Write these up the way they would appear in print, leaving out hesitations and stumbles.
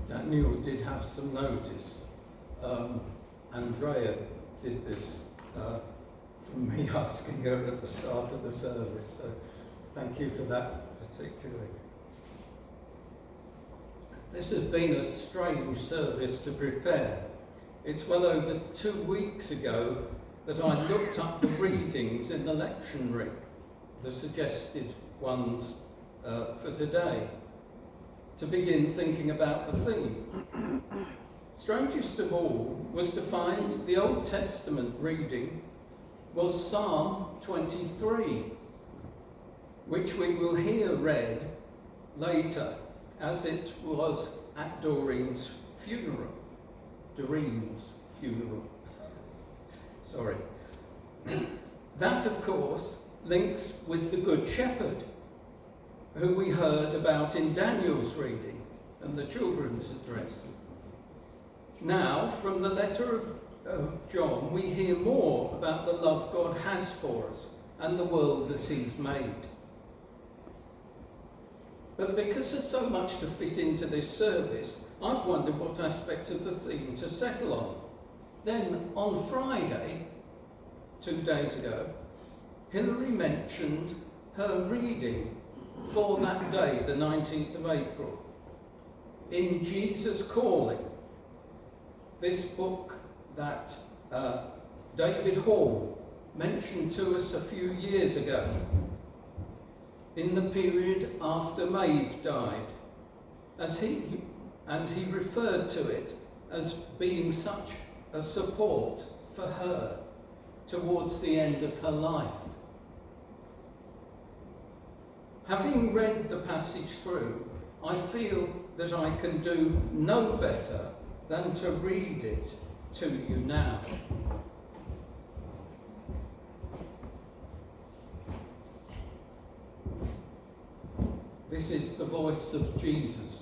Daniel did have some notice. Andrea did this from me asking her at the start of the service, so thank you for that particularly. This has been a strange service to prepare. It's well over 2 weeks ago that I looked up the readings in the lectionary, the suggested ones for today, to begin thinking about the theme. Strangest of all was to find the Old Testament reading was Psalm 23, which we will hear read later, as it was at Doreen's funeral. Sorry. That, of course, links with the Good Shepherd, who we heard about in Daniel's reading and the children's address. Now, from the letter of John, we hear more about the love God has for us and the world that he's made. But because there's so much to fit into this service, I've wondered what aspect of the theme to settle on. Then, on Friday, 2 days ago, Hilary mentioned her reading for that day, the 19th of April, in Jesus Calling, this book that David Hall mentioned to us a few years ago, in the period after Maeve died, and he referred to it as being such a support for her towards the end of her life. Having read the passage through, I feel that I can do no better than to read it to you now. This is the voice of Jesus.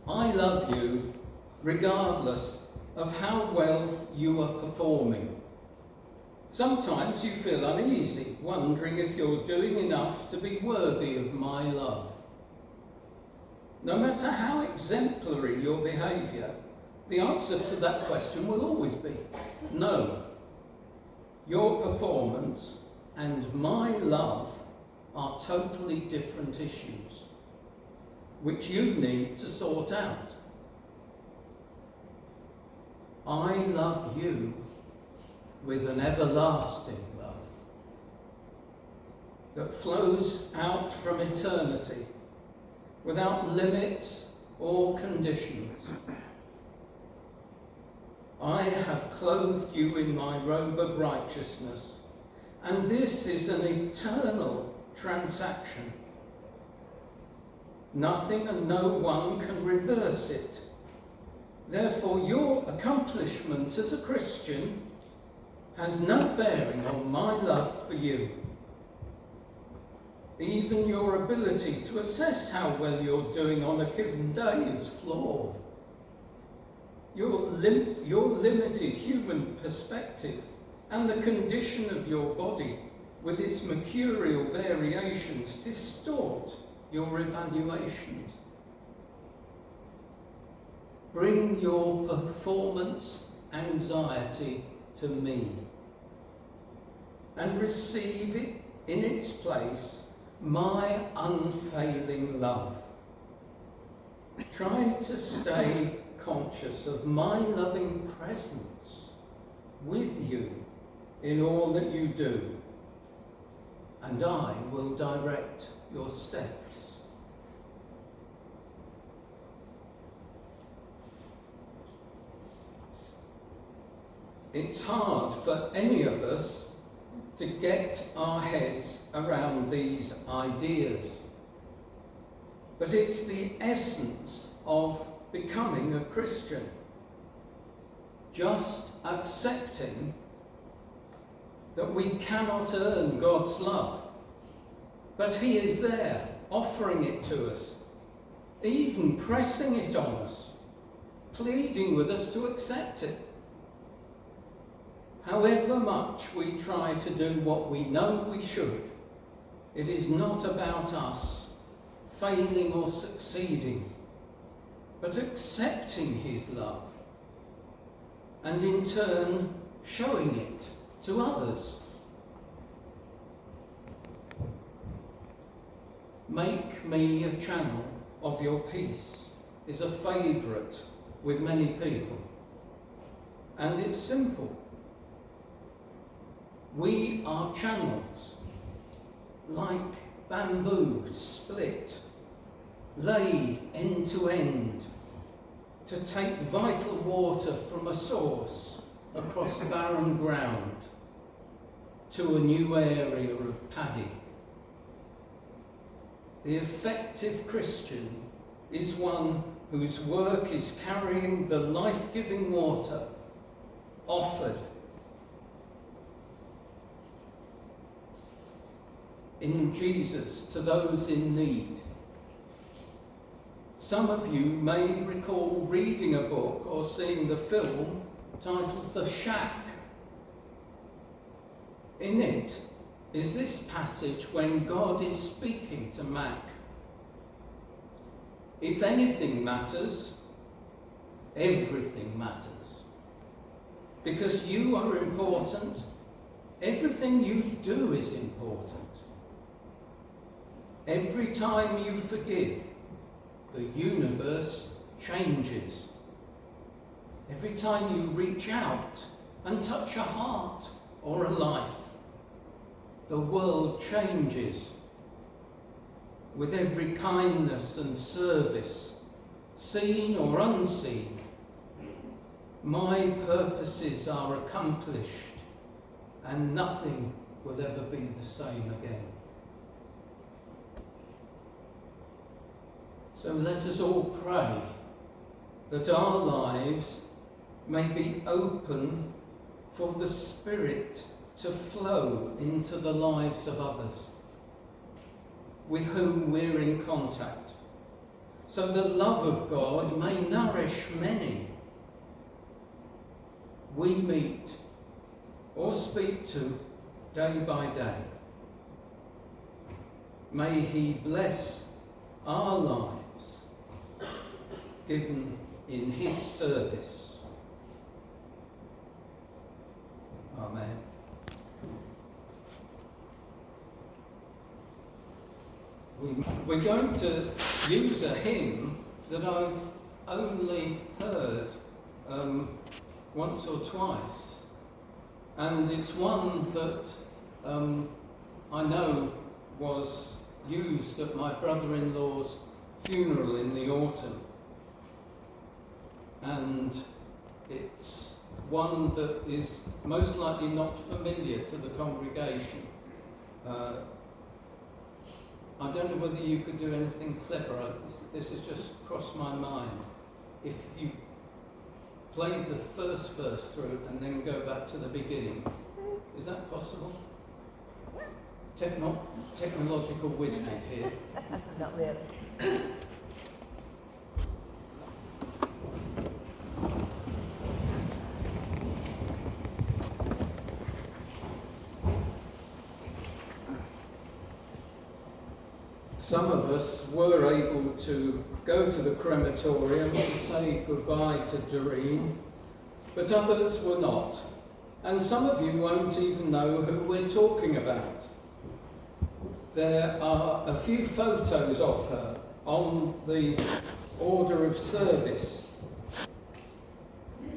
I love you regardless of how well you are performing. Sometimes you feel uneasy, wondering if you're doing enough to be worthy of my love. No matter how exemplary your behaviour, the answer to that question will always be no. Your performance and my love are totally different issues, which you need to sort out. I love you with an everlasting love that flows out from eternity without limits or conditions. I have clothed you in my robe of righteousness, and this is an eternal transaction. Nothing and no one can reverse it. Therefore, your accomplishment as a Christian has no bearing on my love for you. Even your ability to assess how well you're doing on a given day is flawed. Your limited human perspective and the condition of your body with its mercurial variations distort your evaluations. Bring your performance anxiety to me and receive it in its place my unfailing love. Try to stay conscious of my loving presence with you in all that you do, and I will direct your steps. It's hard for any of us to get our heads around these ideas, but it's the essence of becoming a Christian. Just accepting that we cannot earn God's love, but he is there, offering it to us, even pressing it on us, pleading with us to accept it. However much we try to do what we know we should, it is not about us failing or succeeding but accepting his love and in turn showing it to others. Make me a channel of your peace is a favourite with many people. And it's simple. We are channels, like bamboo split, laid end to end, to take vital water from a source across barren ground to a new area of paddy. The effective Christian is one whose work is carrying the life-giving water offered in Jesus to those in need. Some of you may recall reading a book or seeing the film titled The Shack. In it is this passage when God is speaking to Mac. If anything matters, everything matters. Because you are important, everything you do is important. Every time you forgive, the universe changes. Every time you reach out and touch a heart or a life, the world changes. With every kindness and service, seen or unseen, my purposes are accomplished and nothing will ever be the same again. So let us all pray that our lives may be open for the Spirit to flow into the lives of others with whom we're in contact, so the love of God may nourish many we meet or speak to day by day. May he bless our lives given in his service. Amen. We're going to use a hymn that I've only heard once or twice, and it's one that I know was used at my brother-in-law's funeral in the autumn, and it's one that is most likely not familiar to the congregation. I don't know whether you could do anything clever. This has just crossed my mind. If you play the first verse through and then go back to the beginning, is that possible? Technological wisdom here. Not really. Some of us were able to go to the crematorium to say goodbye to Doreen, but others were not. And some of you won't even know who we're talking about. There are a few photos of her on the order of service.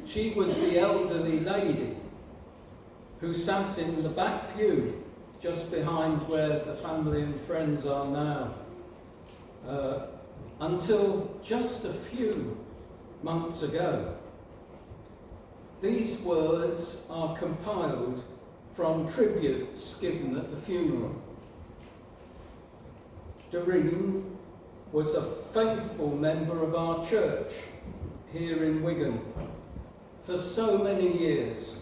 She was the elderly lady who sat in the back pew just behind where the family and friends are now, until just a few months ago. These words are compiled from tributes given at the funeral. Doreen was a faithful member of our church here in Wigan for so many years,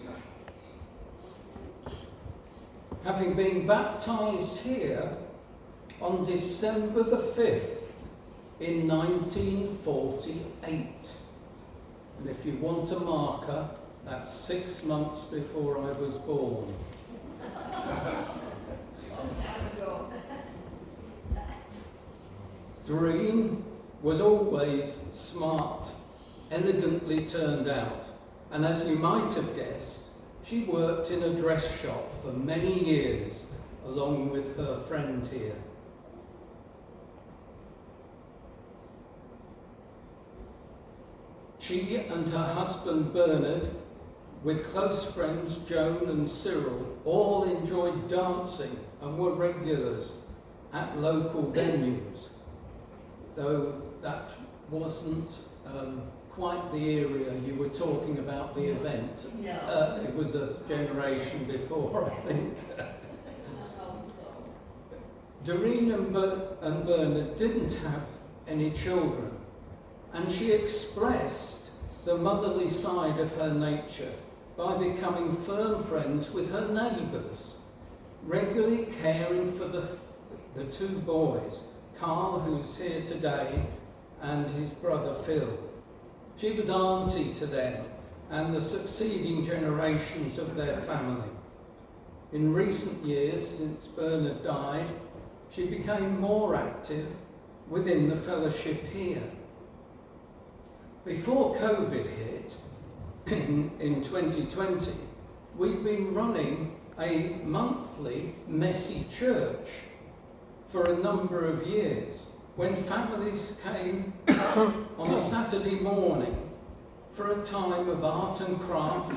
having been baptised here on December the 5th in 1948. And if you want a marker, that's 6 months before I was born. Doreen was always smart, elegantly turned out, and as you might have guessed, she worked in a dress shop for many years, along with her friend here. She and her husband Bernard, with close friends Joan and Cyril, all enjoyed dancing and were regulars at local venues, though that wasn't quite the area you were talking about the event. No. It was a generation before, I think. Doreen and Bernard didn't have any children, and she expressed the motherly side of her nature by becoming firm friends with her neighbours, regularly caring for the two boys, Carl, who's here today, and his brother Phil. She was auntie to them and the succeeding generations of their family. In recent years, since Bernard died, she became more active within the fellowship here. Before COVID hit, in 2020, we've been running a monthly messy church for a number of years, when families came on a Saturday morning for a time of art and craft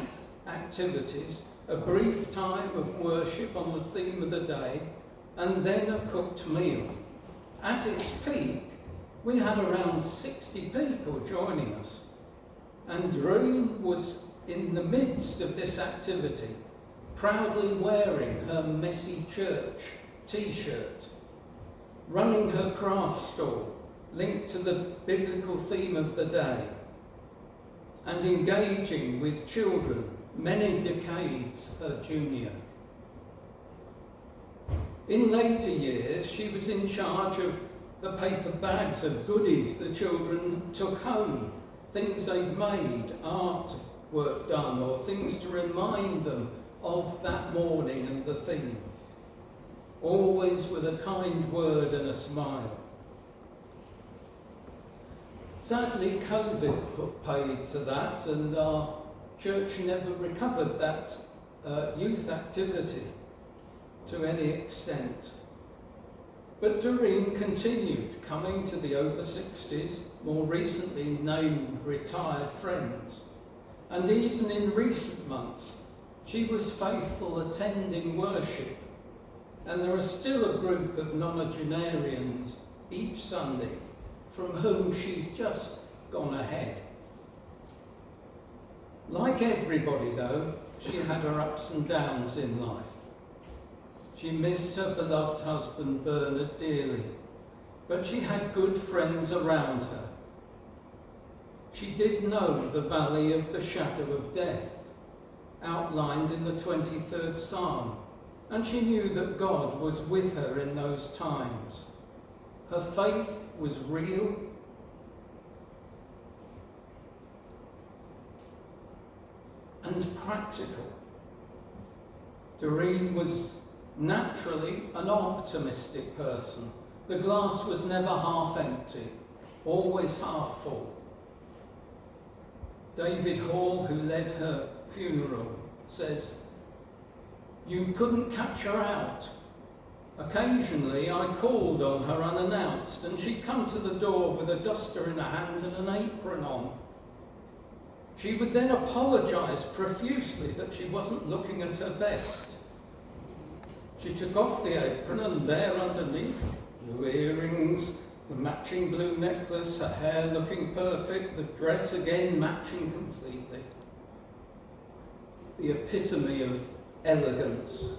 activities, a brief time of worship on the theme of the day, and then a cooked meal. At its peak, we had around 60 people joining us, and Doreen was in the midst of this activity, proudly wearing her messy church t-shirt, running her craft store linked to the biblical theme of the day, and engaging with children many decades her junior. In later years, she was in charge of the paper bags of goodies the children took home, things they'd made, artwork done, or things to remind them of that morning and the theme, always with a kind word and a smile. Sadly, COVID put paid to that, and our church never recovered that youth activity to any extent. But Doreen continued coming to the over 60s, more recently named retired friends, and even in recent months she was faithful attending worship, and there are still a group of nonagenarians each Sunday from whom she's just gone ahead. Like everybody though, she had her ups and downs in life. She missed her beloved husband Bernard dearly, but she had good friends around her. She did know the valley of the shadow of death, outlined in the 23rd Psalm, and she knew that God was with her in those times. Her faith was real and practical. Doreen was naturally an optimistic person. The glass was never half empty, always half full. David Hall, who led her funeral, says, "You couldn't catch her out. Occasionally I called on her unannounced, and she'd come to the door with a duster in her hand and an apron on. She would then apologise profusely that she wasn't looking at her best. She took off the apron, and there underneath, blue earrings, the matching blue necklace, her hair looking perfect, the dress again matching completely. The epitome of elegance."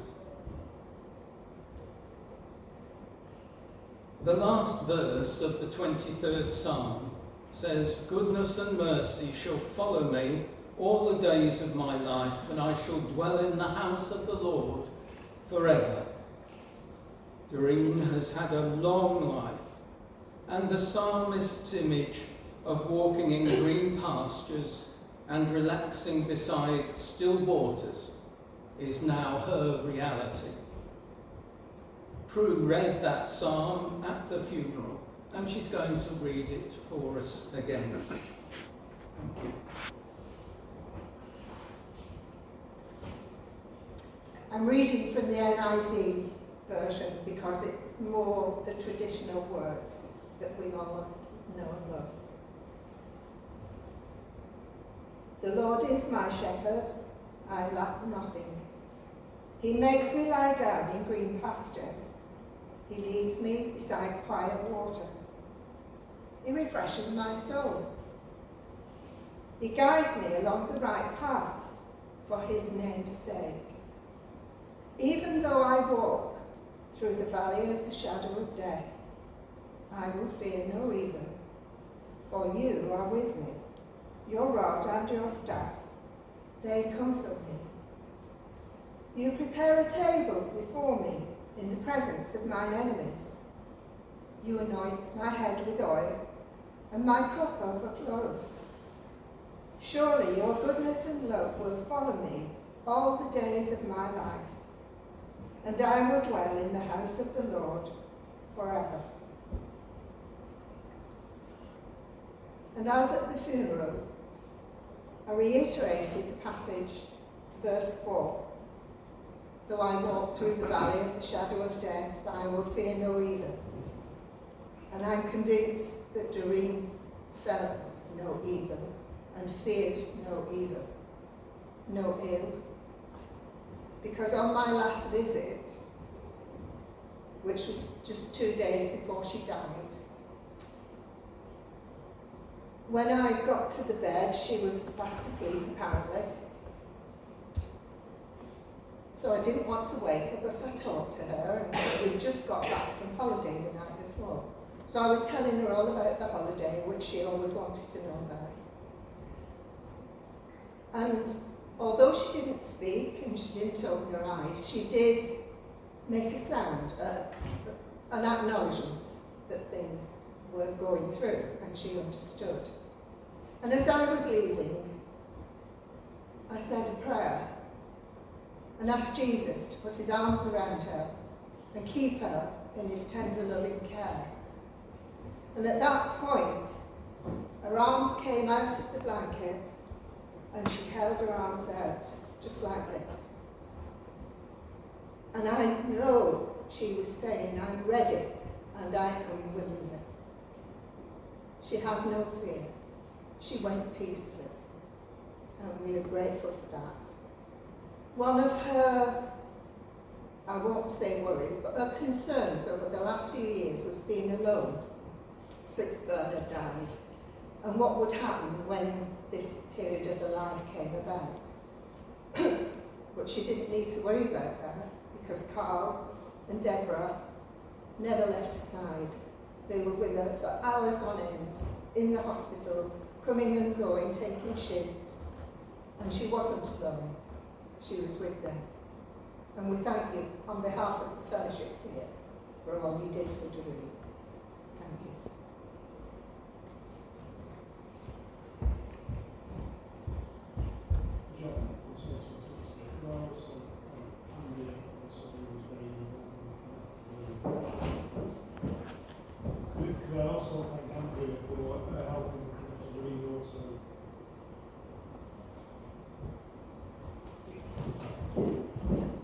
The last verse of the 23rd Psalm says, "Goodness and mercy shall follow me all the days of my life, and I shall dwell in the house of the Lord forever." Doreen has had a long life, and the psalmist's image of walking in green pastures and relaxing beside still waters is now her reality. Prue read that psalm at the funeral, and she's going to read it for us again. Thank you. I'm reading from the NIV version because it's more the traditional words that we all know and love. The Lord is my shepherd, I lack nothing. He makes me lie down in green pastures. He leads me beside quiet waters. He refreshes my soul. He guides me along the right paths for his name's sake. Even though I walk through the valley of the shadow of death, I will fear no evil, for you are with me. Your rod and your staff, they comfort me. You prepare a table before me in the presence of mine enemies. You anoint my head with oil, and my cup overflows. Surely your goodness and love will follow me all the days of my life, and I will dwell in the house of the Lord forever. And as at the funeral, I reiterated the passage, verse 4. Though I walk through the valley of the shadow of death, I will fear no evil. And I'm convinced that Doreen felt no evil and feared no evil, no ill. Because on my last visit, which was just 2 days before she died, when I got to the bed, she was fast asleep apparently. So I didn't want to wake her, but I talked to her, and we'd just got back from holiday the night before. So I was telling her all about the holiday, which she always wanted to know about. And although she didn't speak and she didn't open her eyes, she did make a sound, an acknowledgement that things were going through, and she understood. And as I was leaving, I said a prayer and asked Jesus to put his arms around her and keep her in his tender, loving care. And at that point, her arms came out of the blanket and she held her arms out, just like this. And I know she was saying, I'm ready and I come willingly. She had no fear. She went peacefully, and we are grateful for that. One of her, I won't say worries, but her concerns over the last few years was being alone since Bernard died, and what would happen when this period of her life came about. But she didn't need to worry about that, because Carl and Deborah never left her side. They were with her for hours on end, in the hospital, coming and going, taking shifts, and she wasn't alone. She was with them. And we thank you on behalf of the fellowship here for all you did for Doreen. Thank you. John was also assistant. Could I also, Andy also was very involved. Could I also thank Andrea for helping Doreen also?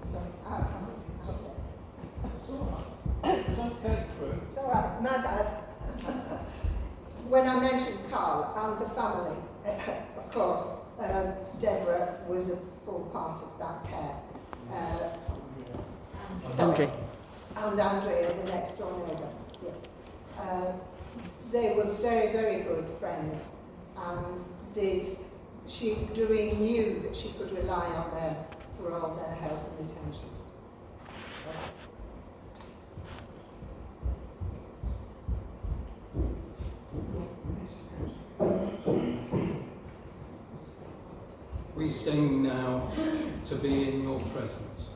Sorry, It's okay, Prue. it's all right, my bad. When I mentioned Carl and the family, of course, Deborah was a full part of that care. Andrea. And Andrea, the next door neighbour. Yeah. They were very, very good friends, and Doreen knew that she could rely on them for all their help and attention. We sing now To Be in Your Presence.